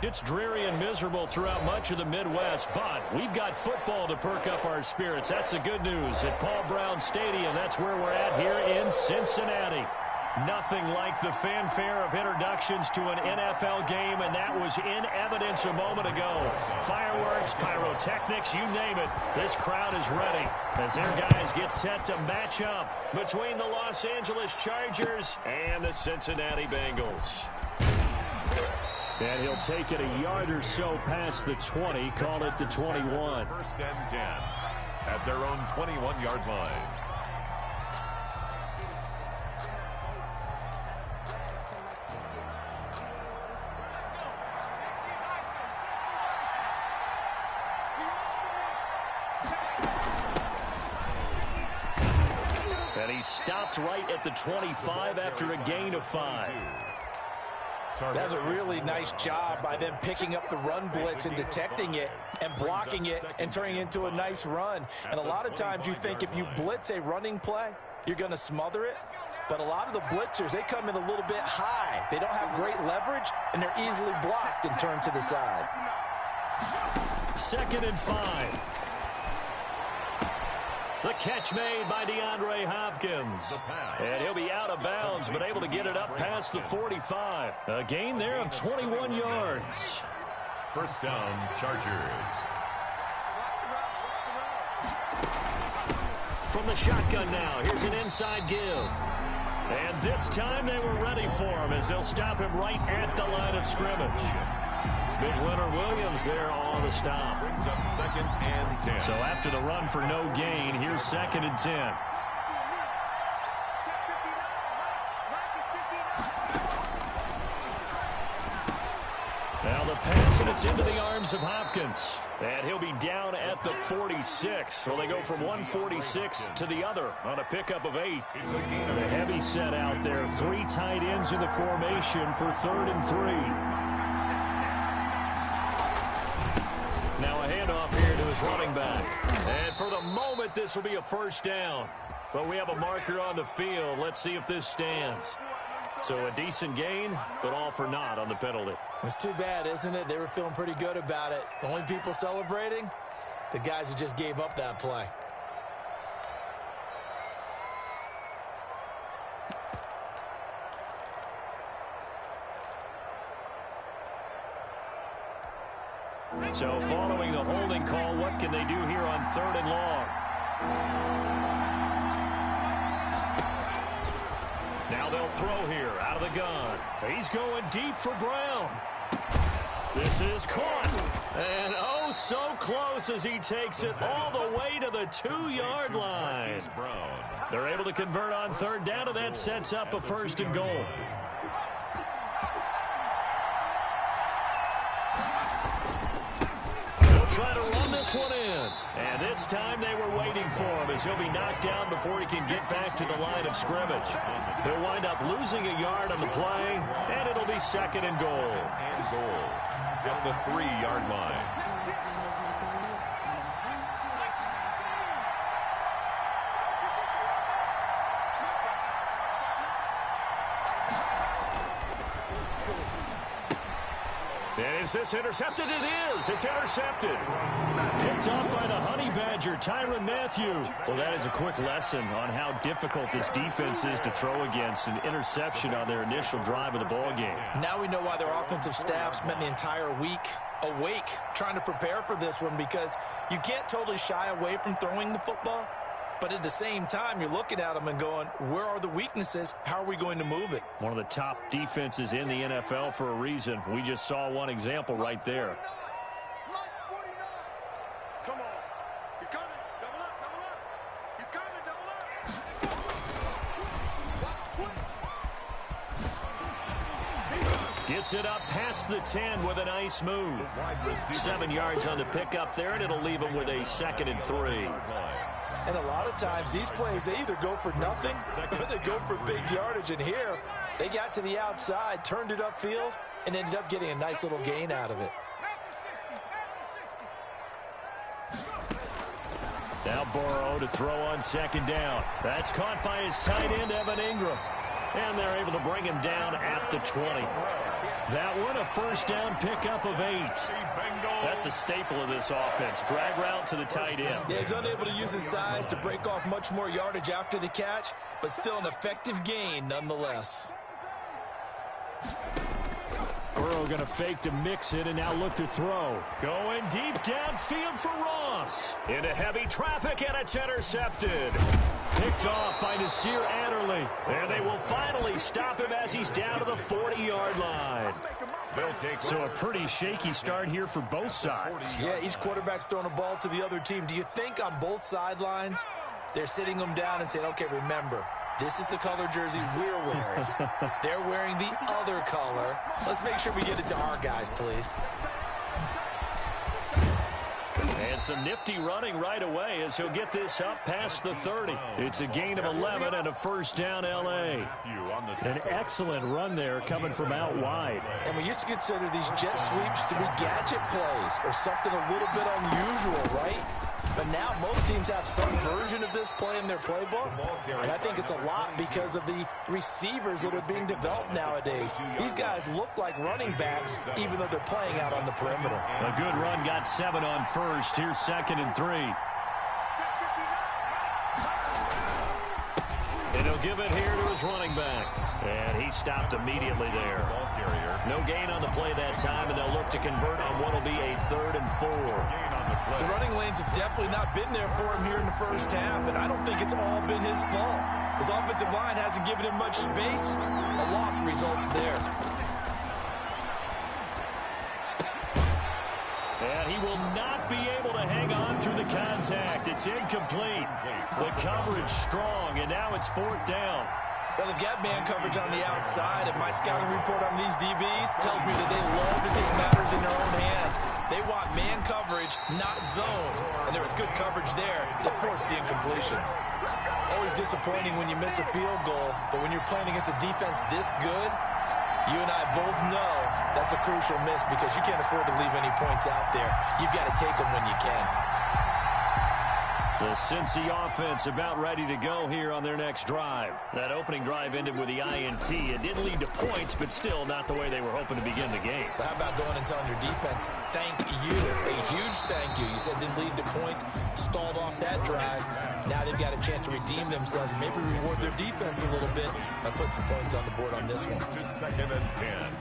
It's dreary and miserable throughout much of the Midwest, but we've got football to perk up our spirits. That's the good news. At Paul Brown Stadium, that's where we're at here in Cincinnati. Nothing like the fanfare of introductions to an NFL game, and that was in evidence a moment ago. Fireworks, pyrotechnics, you name it. This crowd is ready as their guys get set to match up between the Los Angeles Chargers and the Cincinnati Bengals. And he'll take it a yard or so past the 20, call it the 21. First and 10 at their own 21-yard line. And he stopped right at the 25 after a gain of 5. That's a really nice job by them picking up the run blitz and detecting it and blocking it and turning it into a nice run. And a lot of times you think if you blitz a running play, you're going to smother it. But a lot of the blitzers, they come in a little bit high. They don't have great leverage, and they're easily blocked and turned to the side. 2nd and 5. The catch made by DeAndre Hopkins. And he'll be out of bounds, but able to get it up past the 45. A gain there of 21 yards. First down, Chargers. From the shotgun now, here's an inside give. And this time they were ready for him as they'll stop him right at the line of scrimmage. Big Leonard Williams there on the stop. Brings up 2nd and 10. So after the run for no gain, here's 2nd and 10. Now the pass, and it's into the arms of Hopkins. And he'll be down at the 46. So they go from 146 to the other on a pickup of 8. The heavy set out there. 3 tight ends in the formation for 3rd and 3. Now a handoff here to his running back. And for the moment, this will be a first down. But we have a marker on the field. Let's see if this stands. So a decent gain, but all for naught on the penalty. It's too bad, isn't it? They were feeling pretty good about it. The only people celebrating, the guys who just gave up that play. So following the holding call, what can they do here on 3rd and long? Now they'll throw here out of the gun. He's going deep for Brown. This is caught. And oh, so close as he takes it all the way to the 2-yard line. They're able to convert on 3rd down, and that sets up a 1st and goal. Try to run this one in. And this time they were waiting for him as he'll be knocked down before he can get back to the line of scrimmage. He'll wind up losing a yard on the play, and it'll be 2nd and goal. At the 3-yard line. And is this intercepted? It is. It's intercepted. Picked up by the Honey Badger, Tyrann Mathieu. Well, that is a quick lesson on how difficult this defense is to throw against. An interception on their initial drive of the ball game. Now we know why their offensive staff spent the entire week awake trying to prepare for this one, because you can't totally shy away from throwing the football. But at the same time, you're looking at them and going, where are the weaknesses? How are we going to move it? One of the top defenses in the NFL for a reason. We just saw one example right there. Come on. He's coming. Double up, double up. He's coming, double up. Gets it up past the 10 with a nice move. 7 yards on the pickup there, and it'll leave him with a 2nd and 3. And a lot of times these plays, they either go for nothing or they go for big yardage. And here, they got to the outside, turned it upfield, and ended up getting a nice little gain out of it. Now Burrow to throw on 2nd down. That's caught by his tight end, Evan Ingram. And they're able to bring him down at the 20. That one, a first down pickup of 8. That's a staple of this offense. Drag route to the tight end. Yeah, he's unable to use his size to break off much more yardage after the catch, but still an effective gain nonetheless. Burrow going to fake to mix it and now look to throw. Going deep downfield for Ross. Into heavy traffic, and it's intercepted. Picked off by Nasir Adderley. And they will finally stop him as he's down to the 40-yard line. So a pretty shaky start here for both sides. Yeah, each quarterback's throwing a ball to the other team. Do you think on both sidelines they're sitting them down and saying, okay, remember, this is the color jersey we're wearing. They're wearing the other color. Let's make sure we get it to our guys, please. And some nifty running right away as he'll get this up past the 30. It's a gain of 11 and a first down, L.A. An excellent run there coming from out wide. And we used to consider these jet sweeps to be gadget plays or something a little bit unusual, right? But now most teams have some version of this play in their playbook, and I think it's a lot because of the receivers that are being developed nowadays. These guys look like running backs, even though they're playing out on the perimeter. A good run, got 7 on first. Here's 2nd and 3. And he'll give it here to his running back. And he stopped immediately there. No gain on the play that time, and they'll look to convert on what will be a 3rd and 4. The running lanes have definitely not been there for him here in the first half, and I don't think it's all been his fault. His offensive line hasn't given him much space. A loss results there. And he will not be able to hang on through the contact. It's incomplete. The coverage strong, and now it's 4th down. Well, they've got man coverage on the outside, and my scouting report on these DBs tells me that they love to take matters in their own hands. They want man coverage, not zone. And there was good coverage there that forced the incompletion. Always disappointing when you miss a field goal, but when you're playing against a defense this good, you and I both know that's a crucial miss because you can't afford to leave any points out there. You've got to take them when you can. The Cincy offense about ready to go here on their next drive. That opening drive ended with the INT. It didn't lead to points, but still not the way they were hoping to begin the game. But how about going and telling your defense, thank you, a huge thank you. You said didn't lead to points, stalled off that drive. Now they've got a chance to redeem themselves and maybe reward their defense a little bit by putting some points on the board on this one. 2nd and 10.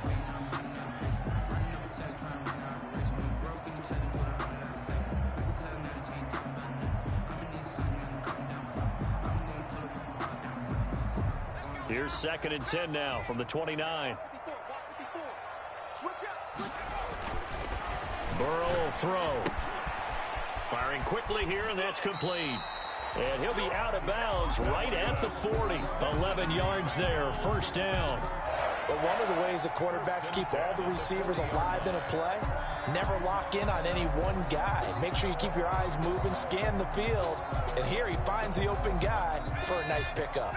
Here's 2nd and 10 now from the 29. Burrow will throw. Firing quickly here, and that's complete. And he'll be out of bounds right at the 40. 11 yards there, 1st down. But one of the ways the quarterbacks keep all the receivers alive in a play, never lock in on any one guy. Make sure you keep your eyes moving, scan the field. And here he finds the open guy for a nice pickup.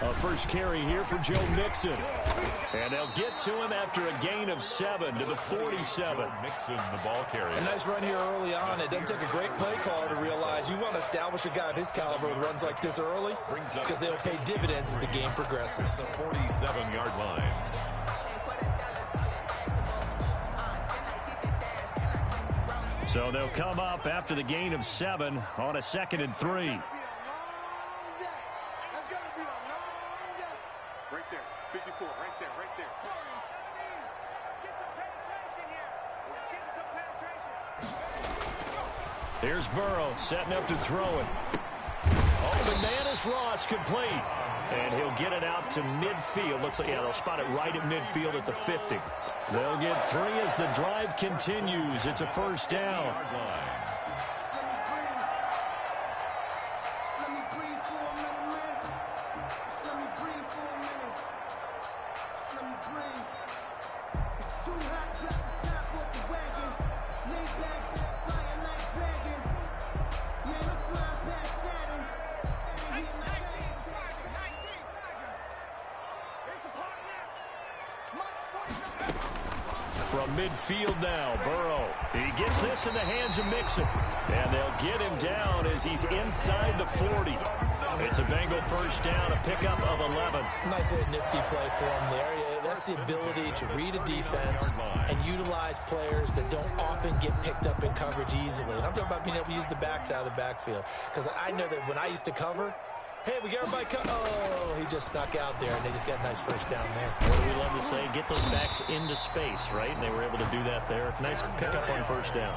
A first carry here for Joe Mixon. And they'll get to him after a gain of 7 to the 47. Mixon, the ball carrier. A nice run here early on. It doesn't take a great play caller to realize you want to establish a guy of his caliber with runs like this early because they'll pay dividends as the game progresses. The 47-yard line. So they'll come up after the gain of 7 on a 2nd and 3. Right there, 54, right there, right there. Here's Burrow setting up to throw it. Open man is Ross, complete. And he'll get it out to midfield. Looks like, yeah, they'll spot it right at midfield at the 50. They'll get 3 as the drive continues. It's a 1st down. From midfield now, Burrow. He gets this in the hands of Mixon. And they'll get him down as he's inside the 40. It's a Bengal first down, a pickup of 11. Nice little nifty play for him there. That's the ability to read a defense and utilize players that don't often get picked up in coverage easily. And I'm talking about being able to use the backs out of the backfield. Because I know that when I used to cover, hey, we got everybody oh, he just snuck out there, and they just got a nice first down there. What do we love to say? Get those backs into space, right? And they were able to do that there. Nice pickup on first down.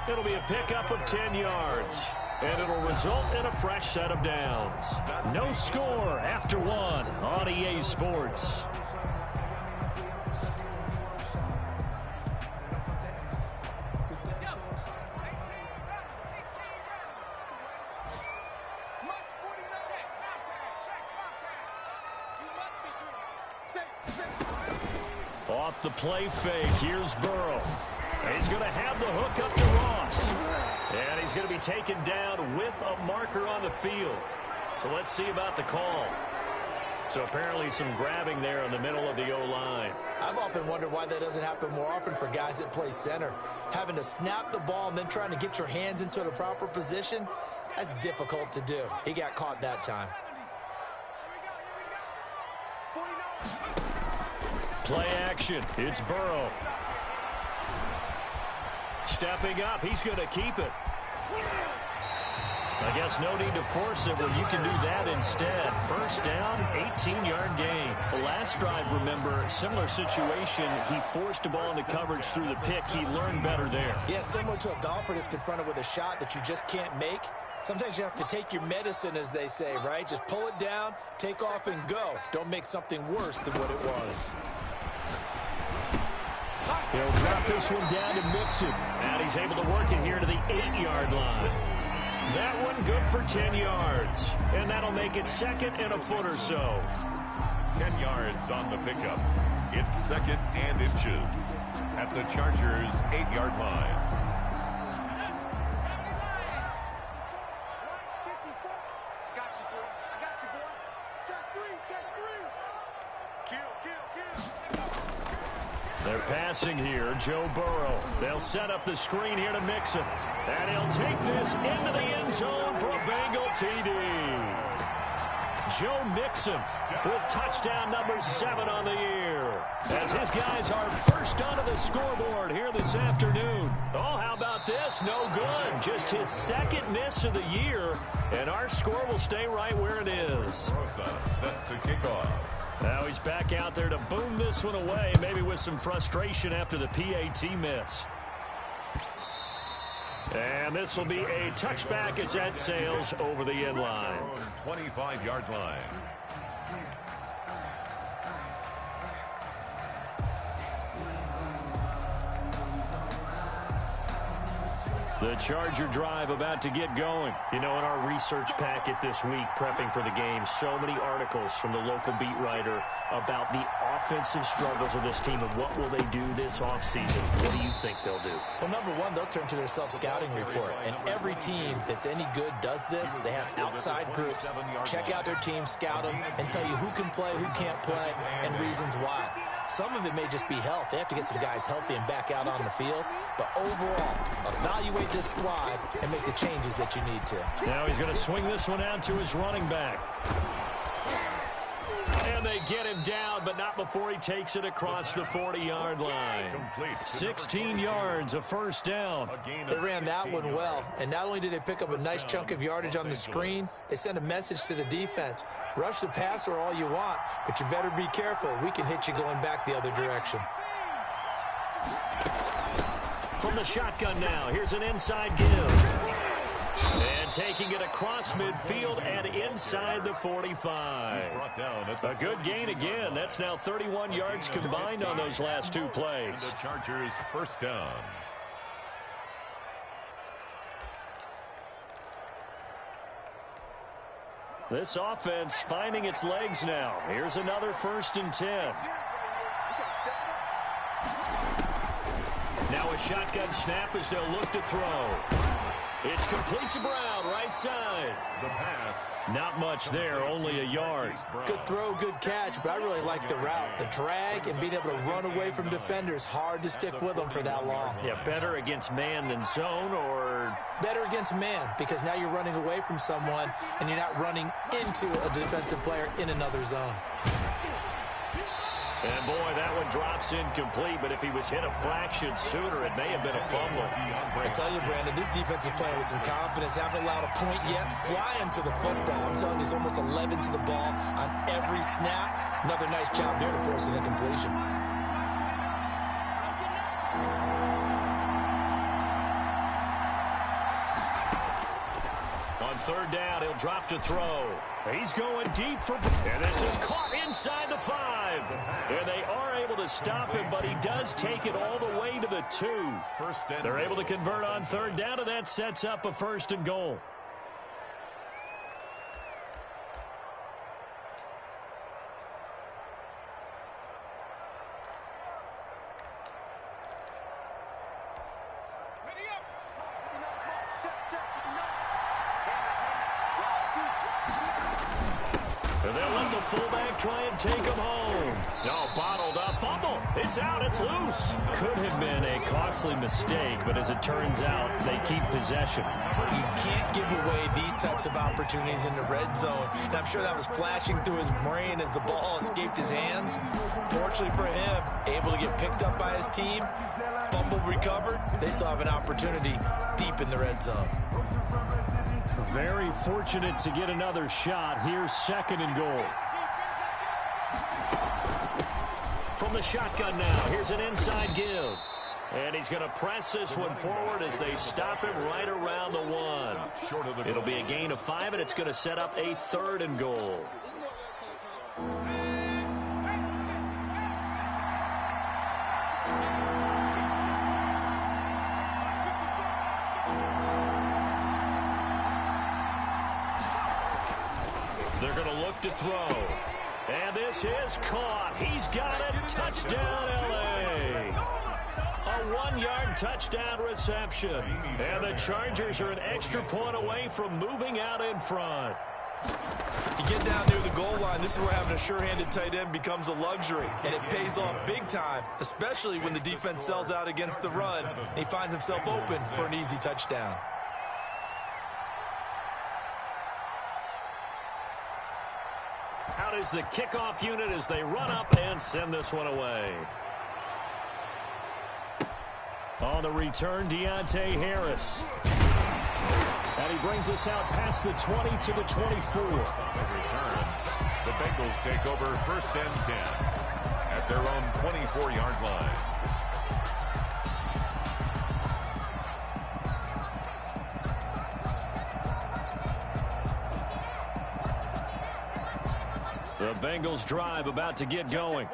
It'll be a pickup of 10 yards. And it'll result in a fresh set of downs. No score after one on EA Sports. Off the play fake, here's Burrow. He's going to have the hook up to Ross. And he's going to be taken down with a marker on the field. So let's see about the call. So apparently some grabbing there in the middle of the O-line. I've often wondered why that doesn't happen more often for guys that play center. Having to snap the ball and then trying to get your hands into the proper position, that's difficult to do. He got caught that time. Play action. It's Burrow. Stepping up. He's going to keep it. I guess no need to force it when you can do that instead. First down, 18-yard gain. The last drive, remember, similar situation. He forced the ball into coverage through the pick. He learned better there. Yeah, similar to a golfer that's confronted with a shot that you just can't make. Sometimes you have to take your medicine, as they say, right? Just pull it down, take off, and go. Don't make something worse than what it was. He'll drop this one down to Mixon. And he's able to work it here to the 8-yard line. That one good for 10 yards. And that'll make it second and a foot or so. 10 yards on the pickup. It's second and inches at the Chargers' 8-yard line. Got you, boy. I got you, boy. Check three. Kill. They're passing here, Joe Burrow. They'll set up the screen here to Mixon. And he'll take this into the end zone for a Bengal TD. Joe Mixon with touchdown number 7 on the year. As his guys are first onto the scoreboard here this afternoon. Oh, how about this? No good. Just his second miss of the year. And our score will stay right where it is. Rosa set to kick off. Now he's back out there to boom this one away, maybe with some frustration after the PAT miss. And this will be a touchback as that sails over the end line. 25-yard line. The Charger drive about to get going. You know, in our research packet this week, prepping for the game, so many articles from the local beat writer about the offensive struggles of this team and what will they do this offseason. What do you think they'll do? Well, number one, they'll turn to their self-scouting report. And every team that's any good does this. They have outside groups. Check out their team, scout them, and tell you who can play, who can't play, and reasons why. Some of it may just be health. They have to get some guys healthy and back out on the field. But overall, evaluate this squad and make the changes that you need to. Now he's going to swing this one out to his running back. And they get him down, but not before he takes it across the 40-yard line. 16 yards, a first down. They ran that one well, and not only did they pick up a nice chunk of yardage on the screen, they sent a message to the defense. Rush the passer all you want, but you better be careful. We can hit you going back the other direction. From the shotgun now, here's an inside give. And taking it across midfield and inside the 45. A good gain again. That's now 31 yards combined on those last two plays. The Chargers first down. This offense finding its legs now. Here's another 1st and 10. Now a shotgun snap as they'll look to throw. It's complete to Brown, right side. The pass. Not much there, only a yard. Good throw, good catch, but I really like the route. The drag and being able to run away from defenders, hard to stick with them for that long. Yeah, better against man than zone, or better against man, because now you're running away from someone and you're not running into a defensive player in another zone. And boy, that one drops incomplete, but if he was hit a fraction sooner, it may have been a fumble. I tell you, Brandon, this defense is playing with some confidence. Haven't allowed a point yet. Flying to the football. I'm telling you, it's almost 11 to the ball on every snap. Another nice job there to force an incompletion. On third down, he'll drop to throw. He's going deep for... And this is caught inside the 5. And they are able to stop him, but he does take it all the way to the 2. They're able to convert on third down, and that sets up a 1st and goal. And they'll let the fullback try and take him home. No, bottled up. Fumble. It's out. It's loose. Could have been a costly mistake, but as it turns out, they keep possession. You can't give away these types of opportunities in the red zone. And I'm sure that was flashing through his brain as the ball escaped his hands. Fortunately for him, able to get picked up by his team. Fumble recovered. They still have an opportunity deep in the red zone. Very fortunate to get another shot. Here's 2nd and goal. From the shotgun now, here's an inside give. And he's going to press this one forward as they stop him right around the 1. It'll be a gain of 5, and it's going to set up a 3rd and goal. They're going to look to throw. And this is caught. He's got it. Touchdown, L.A. A 1-yard touchdown reception. And the Chargers are an extra point away from moving out in front. You get down near the goal line, this is where having a sure-handed tight end becomes a luxury. And it pays off big time, especially when the defense sells out against the run. And he finds himself open for an easy touchdown. Out is the kickoff unit as they run up and send this one away. On the return, Deontay Harris. And he brings us out past the 20 to the 24. Return. The Bengals take over 1st and 10 at their own 24-yard line. The Bengals drive about to get going.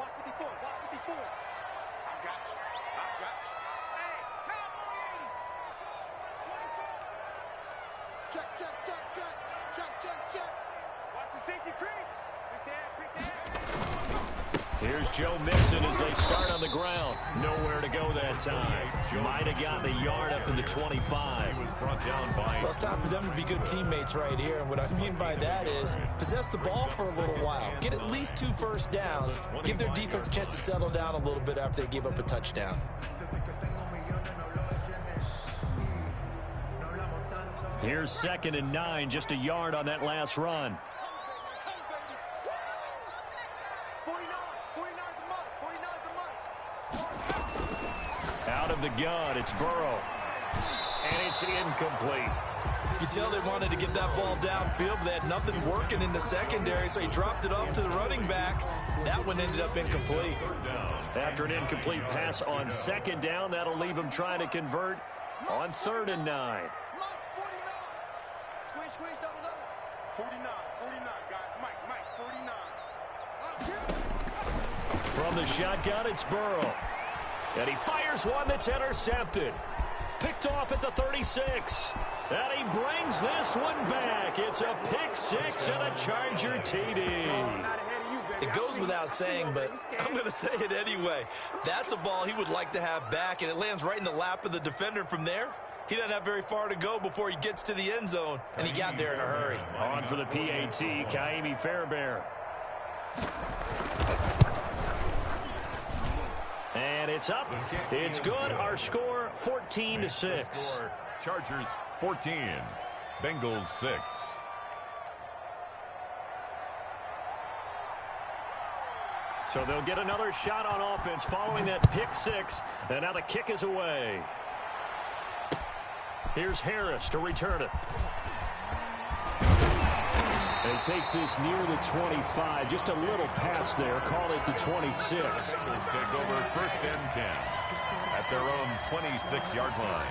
Here's Joe Mixon as they start on the ground. Nowhere to go that time. Might have gotten a yard up to the 25. Well, it's time for them to be good teammates right here. And what I mean by that is possess the ball for a little while. Get at least 2 first downs. Give their defense a chance to settle down a little bit after they give up a touchdown. Here's 2nd and 9, just a yard on that last run. Out of the gun, it's Burrow. And it's incomplete. You could tell they wanted to get that ball downfield, but they had nothing working in the secondary, so he dropped it off to the running back. That one ended up incomplete. After an incomplete pass on 2nd down, that'll leave him trying to convert on 3rd and 9. Squeeze, double up. 49, guys. Mike, 49. From the shotgun, it's Burrow. And he fires one that's intercepted. Picked off at the 36. And he brings this one back. It's a pick 6 and a Charger TD. It goes without saying, but I'm going to say it anyway. That's a ball he would like to have back, and it lands right in the lap of the defender from there. He doesn't have very far to go before he gets to the end zone, and he got there in a hurry. On for the PAT, Kaimi Fairbairn. And it's up. It's good. Our score, 14-6. Chargers 14, Bengals 6. So they'll get another shot on offense following that pick six. And now the kick is away. Here's Harris to return it. And takes this near the 25. Just a little pass there. Call it the 26. Bengals take over 1st and 10 at their own 26-yard line.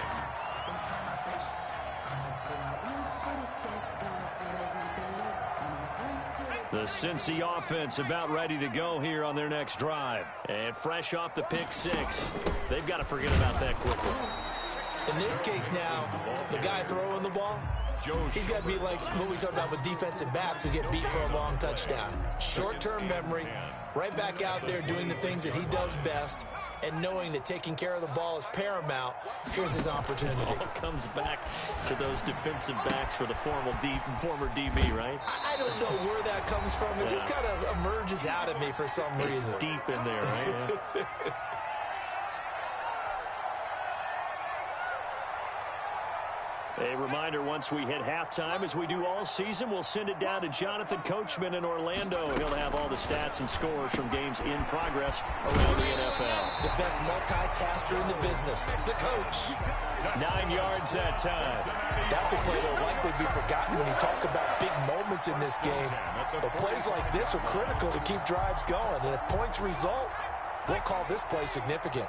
The Cincy offense about ready to go here on their next drive. And fresh off the pick six, they've got to forget about that quickly. In this case now, the guy throwing the ball, he's got to be like what we talked about with defensive backs who get beat for a long touchdown. Short-term memory, right back out there doing the things that he does best, and knowing that taking care of the ball is paramount. Here's his opportunity. All comes back to those defensive backs for the former DB, right? I don't know where that comes from. It just kind of emerges out of me for some reason. It's deep in there, right? Yeah. A reminder, once we hit halftime, as we do all season, we'll send it down to Jonathan Coachman in Orlando. He'll have all the stats and scores from games in progress around the NFL. The best multitasker in the business, the coach. 9 yards that time. That's a play that will likely be forgotten when you talk about big moments in this game. But plays like this are critical to keep drives going. And if points result, we'll call this play significant.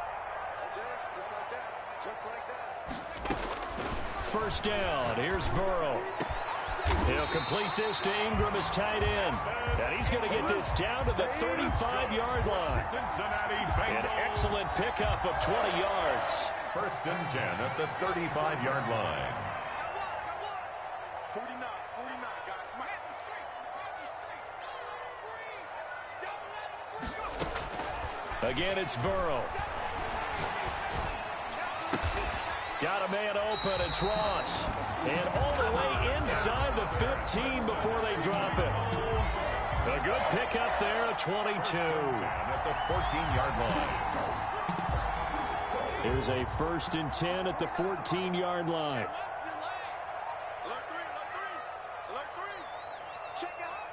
First down, here's Burrow. He'll complete this to Ingram as tight end. And he's going to get this down to the 35-yard line. An excellent pickup of 20 yards. 1st and 10 at the 35-yard line. 49, guys. Again, it's Burrow. Got a man open. It's Ross. And all the way inside the 15 before they drop it. A good pickup there at 22. At the 14-yard line. Here's a 1st and 10 at the 14-yard line. Alert three. Check your hot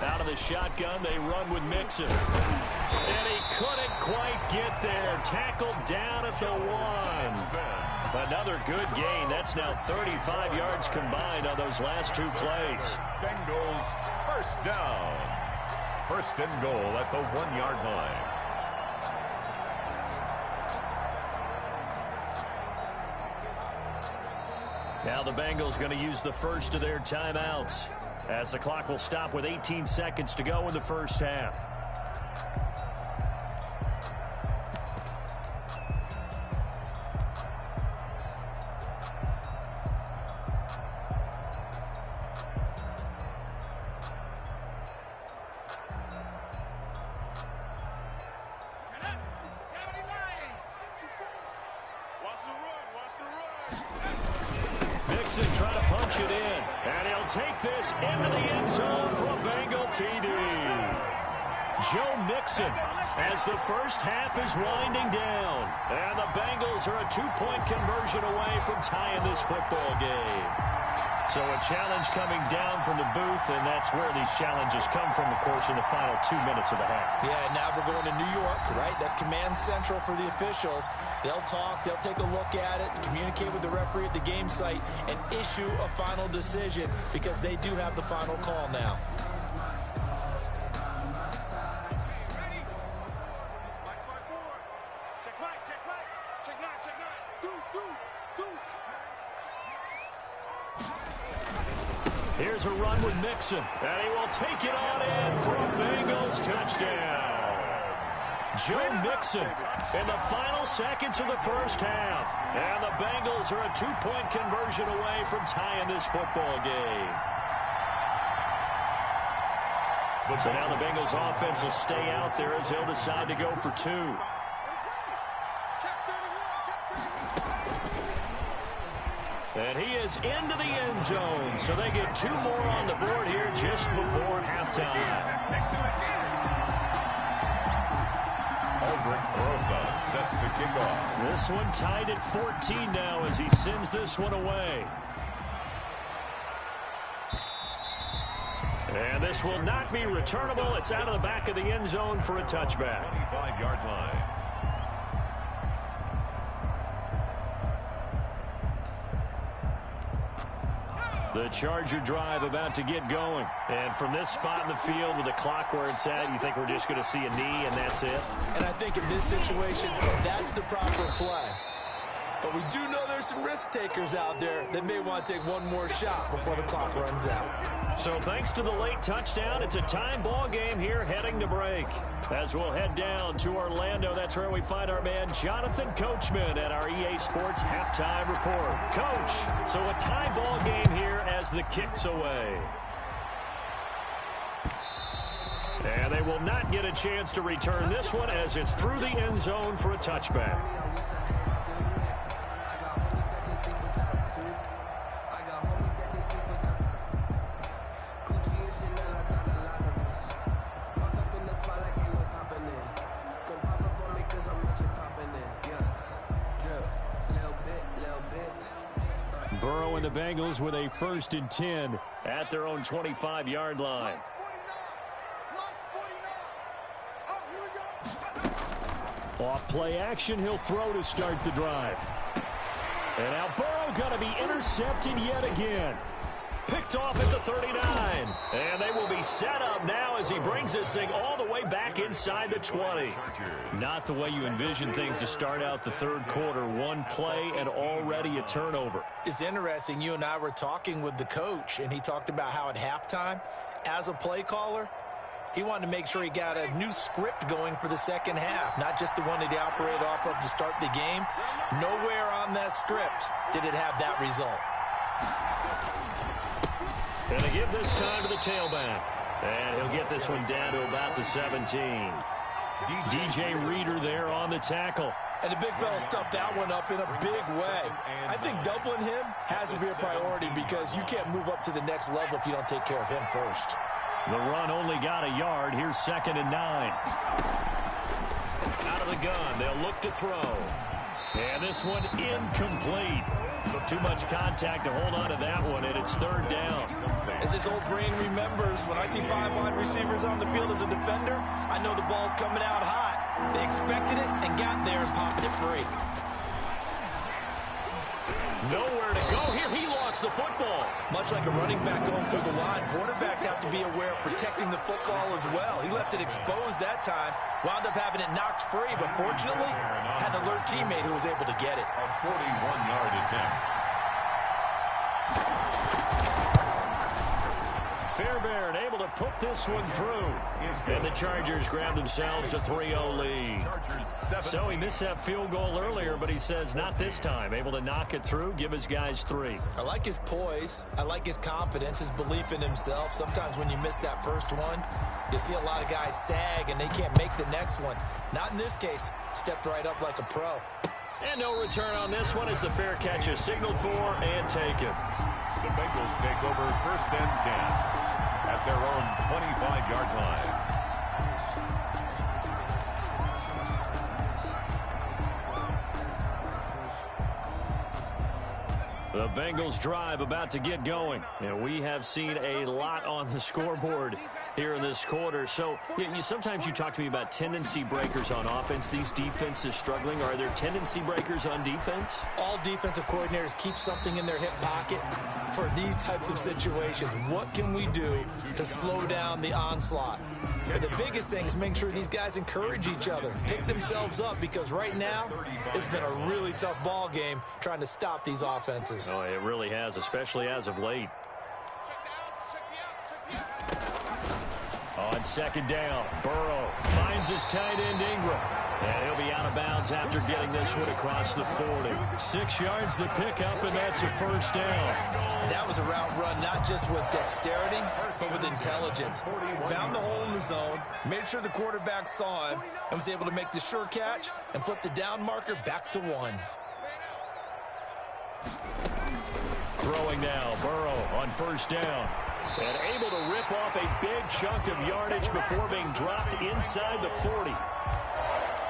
read. Out of the shotgun, they run with Mixon. And he couldn't quite get there. Tackled down at the 1. Another good gain. That's now 35 yards combined on those last 2 plays. Bengals 1st down. 1st and goal at the 1-yard line. Now the Bengals going to use the first of their timeouts, as the clock will stop with 18 seconds to go in the first half. Mixon trying to punch it in, and he'll take this into the end zone for a Bengal TD. Joe Mixon, as the first half is winding down, and the Bengals are a 2-point conversion away from tying this football game. So a challenge coming down from the booth, and that's where these challenges come from, of course, in the final 2 minutes of the half. Yeah, now we're going to New York, right? That's command central for the officials. They'll talk, they'll take a look at it, communicate with the referee at the game site, and issue a final decision because they do have the final call now. Here's a run with Mixon, and he will take it on in for a Bengals touchdown. Joe Mixon in the final seconds of the first half. And the Bengals are a 2-point conversion away from tying this football game. So now the Bengals offense will stay out there as they'll decide to go for 2. And he is into the end zone, so they get 2 more on the board here just before halftime. Set to kick off. This one tied at 14 now as he sends this one away. And this will not be returnable. It's out of the back of the end zone for a touchback. 25-yard line. The Charger drive about to get going. And from this spot in the field with the clock where it's at, you think we're just going to see a knee and that's it? And I think in this situation, that's the proper play. But we do know there's some risk takers out there that may want to take one more shot before the clock runs out. So thanks to the late touchdown, it's a time ball game here heading to break. As we'll head down to Orlando, that's where we find our man Jonathan Coachman at our EA Sports Halftime Report. Coach, so a tie ball game here as the kick's away. And they will not get a chance to return this one as it's through the end zone for a touchback. Burrow and the Bengals with a 1st and 10 at their own 25-yard line. Off play action, he'll throw to start the drive. And now Burrow going to be intercepted yet again. Picked off at the 39. And they will be set up now as he brings this thing all the way back inside the 20. Not the way you envision things to start out the third quarter. One play and already a turnover. It's interesting. You and I were talking with the coach, and he talked about how at halftime, as a play caller, he wanted to make sure he got a new script going for the second half, not just the one that he operated off of to start the game. Nowhere on that script did it have that result. And they give this time to the tailback. And he'll get this one down to about the 17. DJ Reader there on the tackle. And the big fella stuffed that one up in a big way. I think doubling him has to be a priority because you can't move up to the next level if you don't take care of him first. The run only got a yard. Here's 2nd and 9. Out of the gun. They'll look to throw. And this one incomplete. Too much contact to hold on to that one, and it's 3rd down. As his old brain remembers, when I see 5 wide receivers on the field as a defender, I know the ball's coming out hot. They expected it and got there and popped it free. Nowhere to go here. He lost the football. Much like a running back going through the line, quarterbacks have to be aware of protecting the football as well. He left it exposed that time, wound up having it knocked free, but fortunately, had an alert teammate who was able to get it. A 41-yard attempt. Fairbairn able to put this one through. And the Chargers grab themselves a 3-0 lead. So he missed that field goal earlier, but he says not this time. Able to knock it through, give his guys 3. I like his poise. I like his confidence, his belief in himself. Sometimes when you miss that first one, you see a lot of guys sag and they can't make the next one. Not in this case. Stepped right up like a pro. And no return on this one as the fair catch is signaled for and taken. The Bengals take over 1st and 10 at their own 25-yard line. The Bengals drive about to get going. And we have seen a lot on the scoreboard here in this quarter. So sometimes you talk to me about tendency breakers on offense. These defenses struggling. Are there tendency breakers on defense? All defensive coordinators keep something in their hip pocket for these types of situations. What can we do to slow down the onslaught? But the biggest thing is making sure these guys encourage each other, pick themselves up, because right now it's been a really tough ball game trying to stop these offenses. Oh, it really has, especially as of late. On 2nd down, Burrow finds his tight end Ingram. And he'll be out of bounds after getting this one across the 40. 6 yards the pickup, and that's a 1st down. That was a route run not just with dexterity, but with intelligence. Found the hole in the zone, made sure the quarterback saw him, and was able to make the sure catch and flip the down marker back to 1. Throwing now, Burrow on first down. And able to rip off a big chunk of yardage before being dropped inside the 40.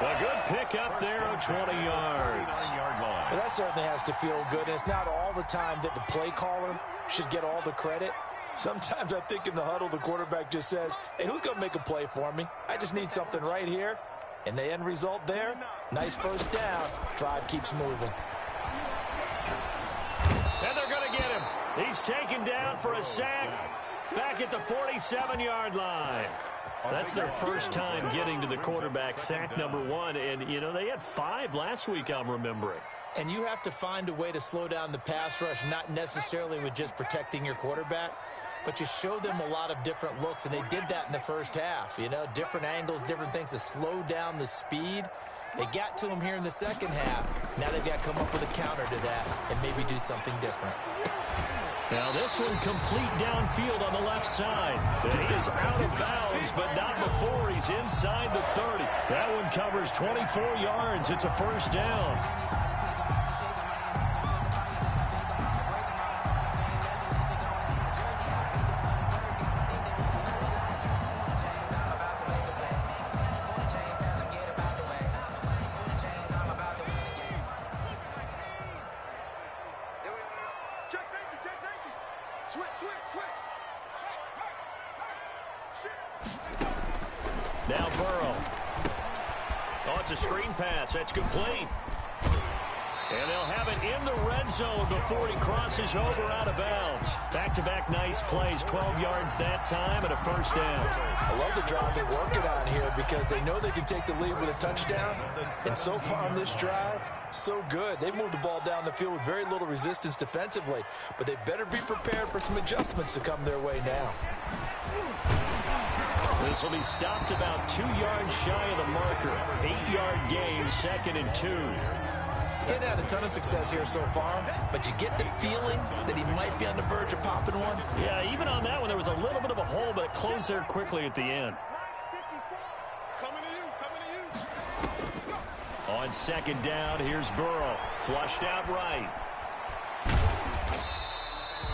A good pickup there of 20 yards. Well, that certainly has to feel good. And it's not all the time that the play caller should get all the credit. Sometimes I think in the huddle, the quarterback just says, hey, who's going to make a play for me? I just need something right here. And the end result there, nice first down. Drive keeps moving. And they're going to get him. He's taken down for a sack back at the 47-yard line. That's their first time getting to the quarterback, sack number 1. And, you know, they had 5 last week, I'm remembering. And you have to find a way to slow down the pass rush, not necessarily with just protecting your quarterback, but you show them a lot of different looks, and they did that in the first half. You know, different angles, different things to slow down the speed. They got to him here in the second half. Now they've got to come up with a counter to that and maybe do something different. Now this one complete downfield on the left side. He is out of bounds, but not before he's inside the 30. That one covers 24 yards. It's a first down. Now Burrow. Oh, it's a screen pass. That's complete. And they'll have it in the red zone before he crosses over out of bounds. Back-to-back nice plays. 12 yards that time and a first down. I love the drive they're working on here because they know they can take the lead with a touchdown. And so far on this drive, so good. They moved the ball down the field with very little resistance defensively. But they better be prepared for some adjustments to come their way now. This will be stopped about 2 yards shy of the marker. 8-yard gain, 2nd and 2. He's had a ton of success here so far, but you get the feeling that he might be on the verge of popping one. Yeah, even on that one, there was a little bit of a hole, but it closed there quickly at the end. Coming to you. On second down, here's Burrow. Flushed out right.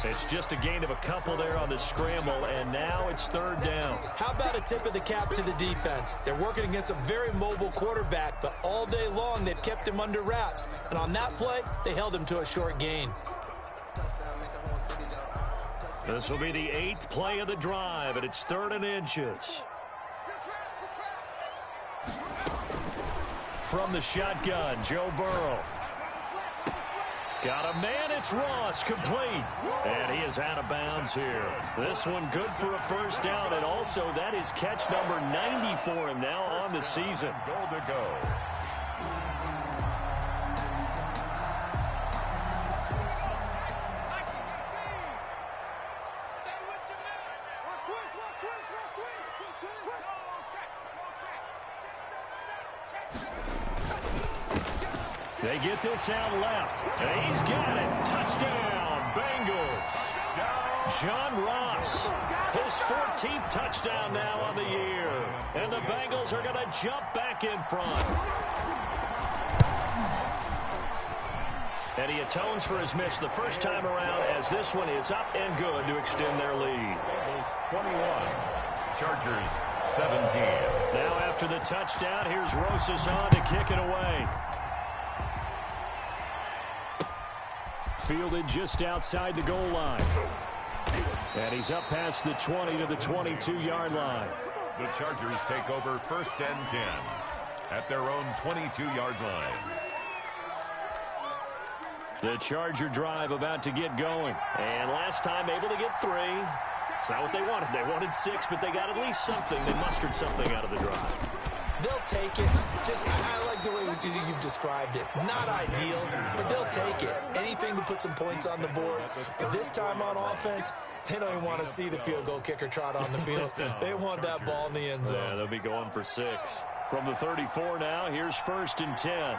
It's just a gain of a couple there on the scramble, and now it's third down. How about a tip of the cap to the defense? They're working against a very mobile quarterback, but all day long they've kept him under wraps. And on that play, they held him to a short gain. This will be the 8th play of the drive, and it's 3rd and inches. From the shotgun, Joe Burrow. Got a man, it's Ross, complete. And he is out of bounds here. This one good for a first down, and also that is catch number 90 for him now on the season. Goal to go. They get this out left. And he's got it. Touchdown, Bengals. John Ross, his 14th touchdown now on the year. And the Bengals are going to jump back in front. And he atones for his miss the first time around as this one is up and good to extend their lead. Bengals 21, Chargers 17. Now after the touchdown, here's Rosas on to kick it away. Fielded just outside the goal line. And he's up past the 20 to the 22-yard line. The Chargers take over 1st and 10 at their own 22-yard line. The Charger drive about to get going. And last time able to get 3. It's not what they wanted. They wanted 6, but they got at least something. They mustered something out of the drive. They'll take it. I like the way you've described it. Not ideal, but they'll take it. Anything to put some points on the board. But this time on offense, they don't even want to see the field goal kicker trot on the field. They want that ball in the end zone. Yeah, they'll be going for 6. From the 34 now, here's 1st and 10.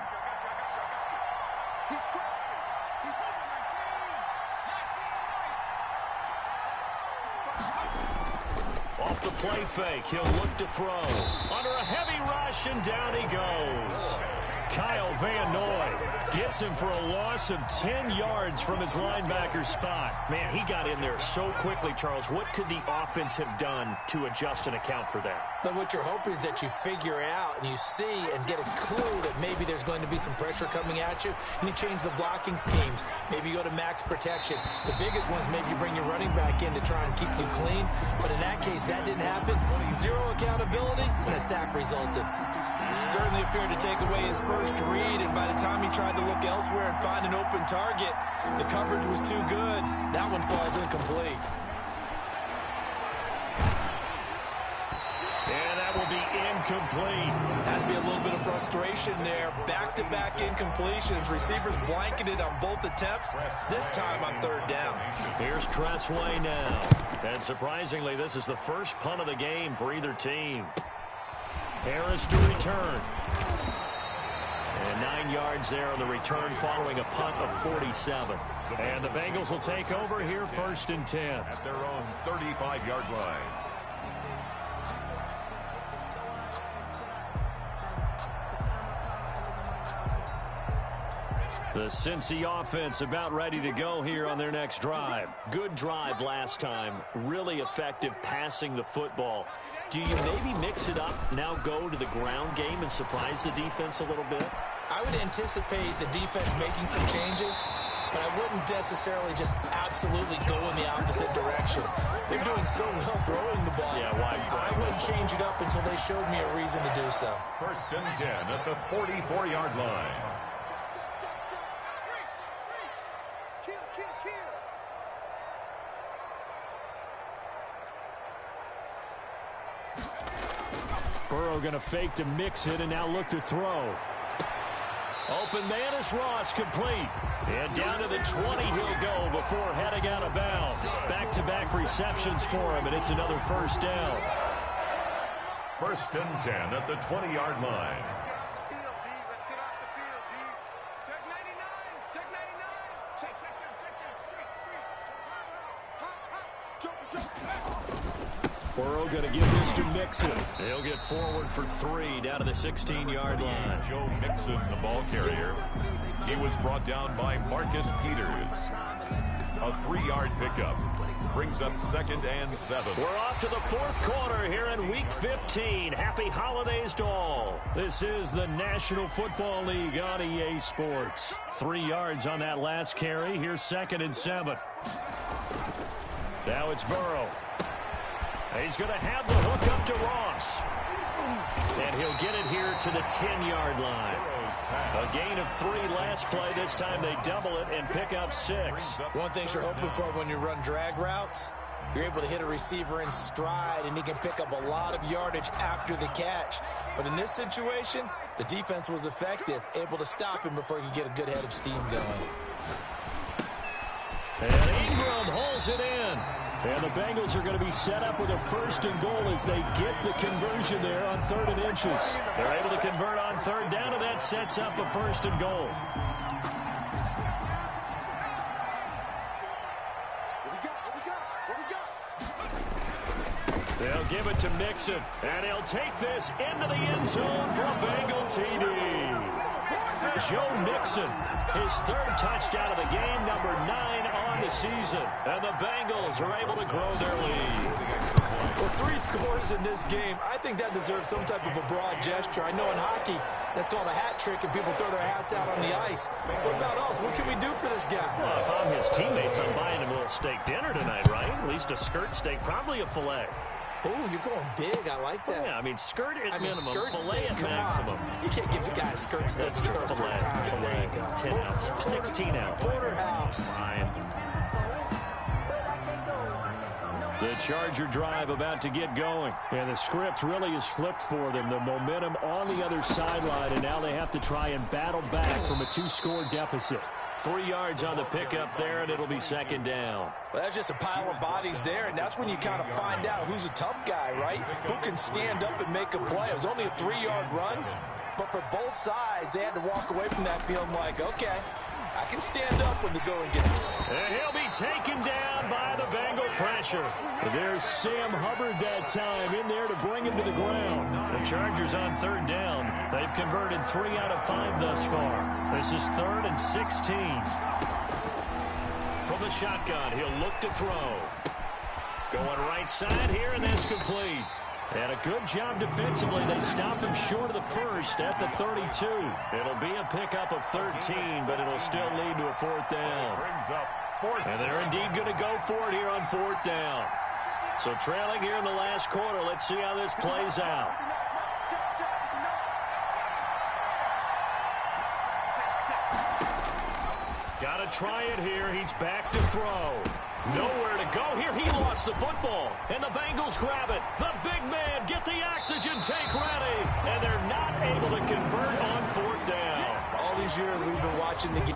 Off the play fake, he'll look to throw. Under a heavy rush, and down he goes. Kyle Van Noy Gets him for a loss of 10 yards from his linebacker spot. Man, he got in there so quickly, Charles. What could the offense have done to adjust and account for that? But what you're hoping is that you figure out and you see and get a clue that maybe there's going to be some pressure coming at you, and you change the blocking schemes. Maybe you go to max protection. The biggest ones, maybe you bring your running back in to try and keep you clean. But in that case, that didn't happen. Zero accountability, and a sack resulted. Certainly appeared to take away his first read, and by the time he tried to look elsewhere and find an open target, the coverage was too good. That one falls incomplete. And that will be incomplete. Has to be a little bit of frustration there. Back-to-back incompletions. Receivers blanketed on both attempts. This time on third down. Here's Tressway now. And surprisingly, this is the first punt of the game for either team. Harris to return. And 9 yards there on the return following a punt of 47. And the Bengals will take over here 1st and 10. At their own 35-yard line. The Cincy offense about ready to go here on their next drive. Good drive last time. Really effective passing the football. Do you maybe mix it up, now go to the ground game and surprise the defense a little bit? I would anticipate the defense making some changes, but I wouldn't necessarily just absolutely go in the opposite direction. They're doing so well throwing the ball. Yeah, why I wouldn't change it up until they showed me a reason to do so. 1st and 10 at the 44-yard line. Burrow going to fake to mix it and now look to throw. Open man is Ross, complete. And down to the 20 he'll go before heading out of bounds. Back-to-back receptions for him, and it's another first down. 1st and 10 at the 20-yard line. Let's get off the field, D. Let's get off the field, D. Check 99. Check 99. Check him. Street. Burrow going to give this to Mixon. He'll get forward for 3 down to the 16-yard line. Joe Mixon, the ball carrier. He was brought down by Marcus Peters. A 3-yard pickup. Brings up 2nd and 7. We're off to the 4th quarter here in Week 15. Happy holidays to all. This is the National Football League on EA Sports. 3 yards on that last carry. Here's 2nd and 7. Now it's Burrow. He's going to have the hook up to Ross. And he'll get it here to the 10-yard line. A gain of 3 last play. This time they double it and pick up 6. One thing you're hoping for when you run drag routes, you're able to hit a receiver in stride, and he can pick up a lot of yardage after the catch. But in this situation, the defense was effective, able to stop him before he could get a good head of steam going. And Ingram holds it in. And the Bengals are going to be set up with a 1st and goal as they get the conversion there on 3rd and inches. They're able to convert on 3rd down, and that sets up a 1st and goal. They'll give it to Mixon, and he'll take this into the end zone for a Bengal TD. Joe Mixon, his 3rd touchdown of the game, number 9 on the season. And the Bengals are able to grow their lead. Well, 3 scores in this game, I think that deserves some type of a broad gesture. I know in hockey, that's called a hat trick, and people throw their hats out on the ice. What about us? What can we do for this guy? Well, if I'm his teammates, I'm buying him a little steak dinner tonight, right? At least a skirt steak, probably a filet. Oh, you're going big. I like that. Yeah, I mean, skirt at minimum, skirt filet steak, at maximum. You can't give the guy a skirt steak. That's true. Filet. There you go. 10 ounce, 16 ounce. Porterhouse. Fine. The Charger drive about to get going. And the script really is flipped for them. The momentum on the other sideline, and now they have to try and battle back from a 2-score deficit. 3 yards on the pickup there, and it'll be 2nd down. Well, that's just a pile of bodies there, and that's when you kind of find out who's a tough guy, right? Who can stand up and make a play. It was only a 3-yard run, but for both sides, they had to walk away from that feeling like, okay, I back and stand up when the going gets tough. And he'll be taken down by the Bengal pressure. There's Sam Hubbard that time in there to bring him to the ground. The Chargers on third down. They've converted 3 out of 5 thus far. This is 3rd and 16. From the shotgun, he'll look to throw. Going right side here, and that's complete. And a good job defensively. They stop him short of the first at the 32. It'll be a pickup of 13, but it'll still lead to a 4th down. And they're indeed going to go for it here on 4th down. So trailing here in the last quarter. Let's see how this plays out. Got to try it here. He's back to throw. Nowhere to go here. He lost the football. And the Bengals grab it. The big man, get the oxygen tank ready. And they're not able to convert on 4th down. All these years we've been watching the game.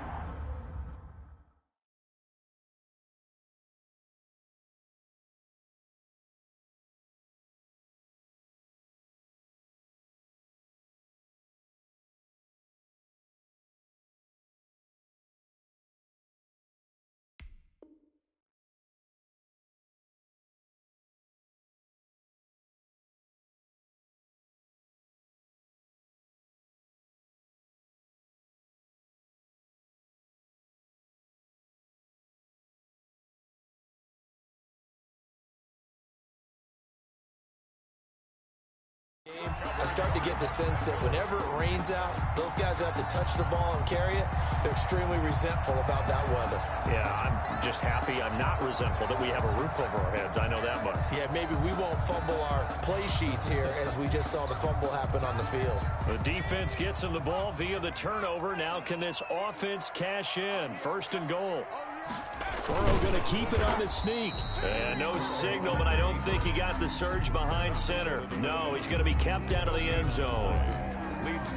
I start to get the sense that whenever it rains out, those guys who have to touch the ball and carry it, they're extremely resentful about that weather. Yeah, I'm just happy I'm not resentful that we have a roof over our heads. I know that much. Yeah, maybe we won't fumble our play sheets here as we just saw the fumble happen on the field. The defense gets him the ball via the turnover. Now can this offense cash in? 1st and goal. Burrow going to keep it on the sneak. And no signal, but I don't think he got the surge behind center. No, he's going to be kept out of the end zone.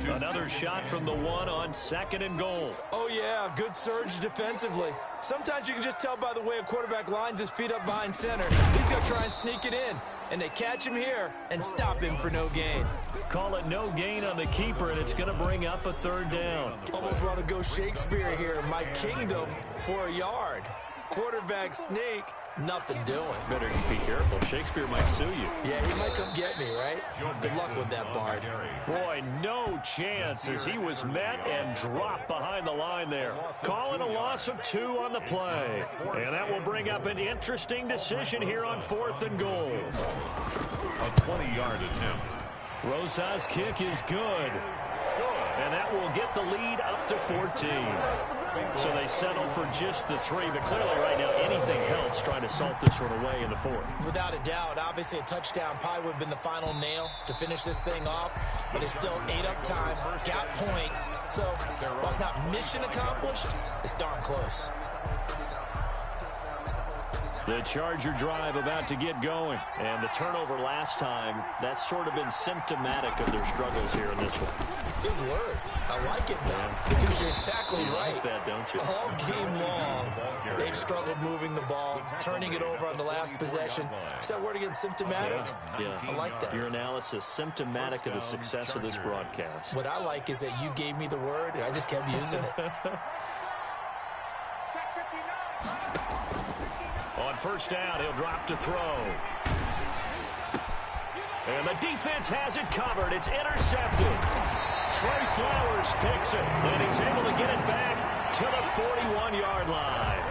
Another shot from the 1 on 2nd and goal. Oh, yeah, good surge defensively. Sometimes you can just tell by the way a quarterback lines his feet up behind center. He's going to try and sneak it in. And they catch him here and stop him for no gain. Call it no gain on the keeper, and it's going to bring up a 3rd down. Almost want to go Shakespeare here. My kingdom for a yard. Quarterback sneak, nothing doing. Better be careful. Shakespeare might sue you. Yeah, he might come get me, right? Good luck with that, Bard. Boy, no chance as he was met and dropped behind the line there. Calling a loss of 2 on the play. And that will bring up an interesting decision here on 4th and goal. A 20-yard attempt. Rosa's kick is good. And that will get the lead up to 14. So they settle for just the 3, but clearly right now anything helps trying to salt this one away in the 4th. Without a doubt, obviously a touchdown probably would have been the final nail to finish this thing off, but it's still 8 up time, got points, so while it's not mission accomplished, it's darn close. The Charger drive about to get going. And the turnover last time, that's sort of been symptomatic of their struggles here in this one. Good word. I like it, though, because you're exactly right. Like that, don't you? All game long, they've struggled moving the ball, turning it over on the last possession. Is that word again, symptomatic? Yeah. I like that. Your analysis, symptomatic of the success of this broadcast. What I like is that you gave me the word, and I just kept using it. On 1st down, he'll drop to throw. And the defense has it covered. It's intercepted. Trey Flowers picks it, and he's able to get it back to the 41-yard line.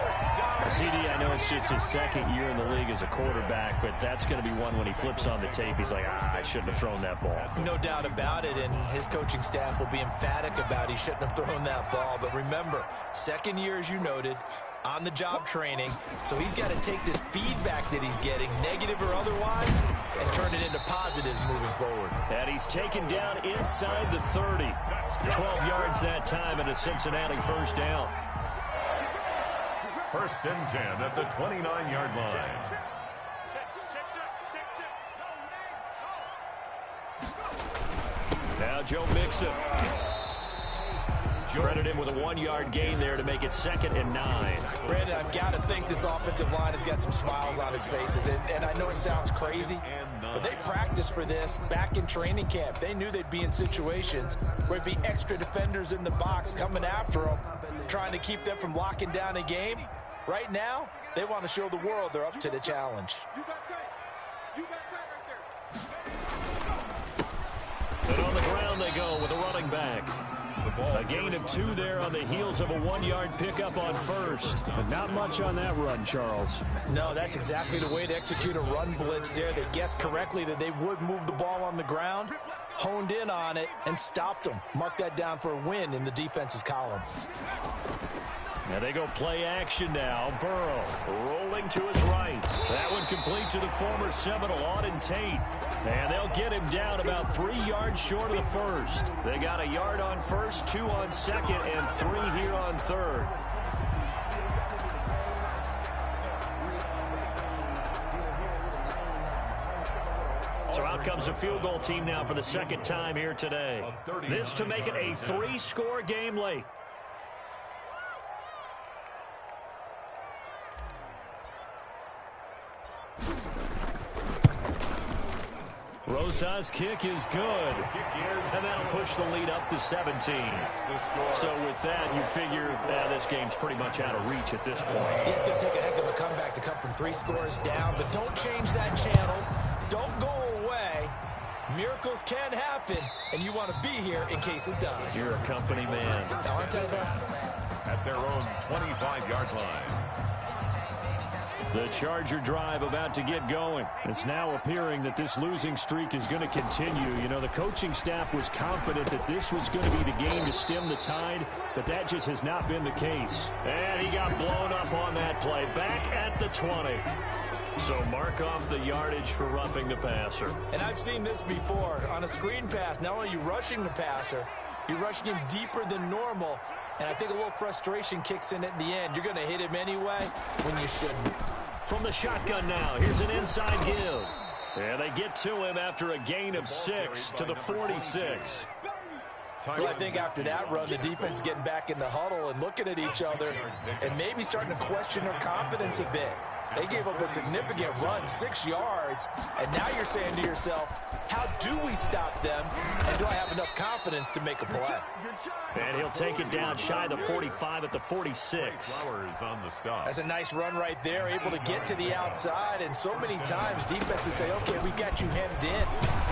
CD, I know it's just his 2nd year in the league as a quarterback, but that's going to be one when he flips on the tape. He's like, I shouldn't have thrown that ball. No doubt about it, and his coaching staff will be emphatic about he shouldn't have thrown that ball. But remember, 2nd year, as you noted, on-the-job training, so he's got to take this feedback that he's getting, negative or otherwise, and turn it into positives moving forward. And he's taken down inside the 30. 12 yards that time, and a Cincinnati 1st down. 1st and 10 at the 29-yard line. Now Joe Mixon. Credit him with a 1-yard gain there to make it 2nd and 9. Brandon, I've got to think this offensive line has got some smiles on its faces. And I know it sounds crazy, but they practiced for this back in training camp. They knew they'd be in situations where there'd be extra defenders in the box coming after them, trying to keep them from locking down a game. Right now, they want to show the world they're up to the challenge. You got tight. You got tight right there. And on the ground they go with a running back. A gain of 2 there on the heels of a 1-yard pickup on first. But not much on that run, Charles. No, that's exactly the way to execute a run blitz there. They guessed correctly that they would move the ball on the ground, honed in on it, and stopped them. Mark that down for a win in the defense's column. Now they go play action now. Burrow rolling to his right. That one complete to the former Seminole, Auden Tate. And they'll get him down about 3 yards short of the first. They got a yard on first, 2 on second, and 3 here on third. So out comes a field goal team now for the 2nd time here today. This to make it a 3-score game late. Rosa's kick is good. And that'll push the lead up to 17. So with that, you figure this game's pretty much out of reach at this point. Yeah, it's going to take a heck of a comeback to come from 3 scores down, but don't change that channel. Don't go away. Miracles can happen, and you want to be here in case it does. You're a company man. Now, aren't I though? At their own 25-yard line. The Charger drive about to get going. It's now appearing that this losing streak is going to continue. You know, the coaching staff was confident that this was going to be the game to stem the tide, but that just has not been the case. And he got blown up on that play. Back at the 20. So mark off the yardage for roughing the passer. And I've seen this before. On a screen pass, not only are you rushing the passer, you're rushing him deeper than normal. And I think a little frustration kicks in at the end. You're going to hit him anyway when you shouldn't. From the shotgun now, here's an inside give. And they get to him after a gain of 6 to the 46. Well, I think after that run, the defense is getting back in the huddle and looking at each other and maybe starting to question their confidence a bit. They gave up a significant run, 6 yards, and now you're saying to yourself, how do we stop them, and do I have enough confidence to make a play? And he'll take it down shy of the 45 at the 46. Flowers on the stop. That's a nice run right there, able to get to the outside, and so many times defenses say, okay, we got you hemmed in.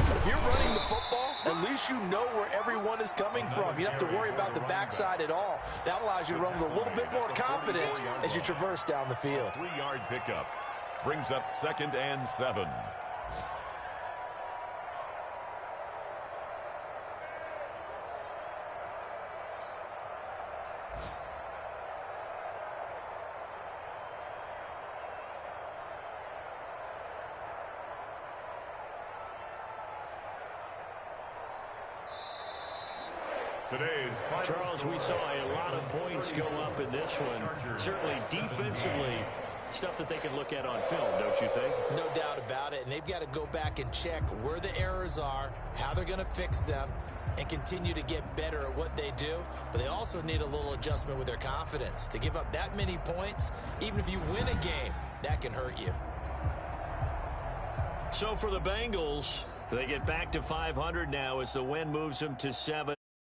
But if you're running the football, at least you know where everyone is coming from. You don't have to worry about the backside at all. That allows you to run with a little bit more confidence as you traverse down the field. 3-yard pickup brings up 2nd and 7. Charles, we saw a lot of points go up in this one. Certainly defensively, stuff that they can look at on film, don't you think? No doubt about it, and they've got to go back and check where the errors are, how they're going to fix them, and continue to get better at what they do. But they also need a little adjustment with their confidence. To give up that many points, even if you win a game, that can hurt you. So for the Bengals, they get back to 500 now as the win moves them to 7.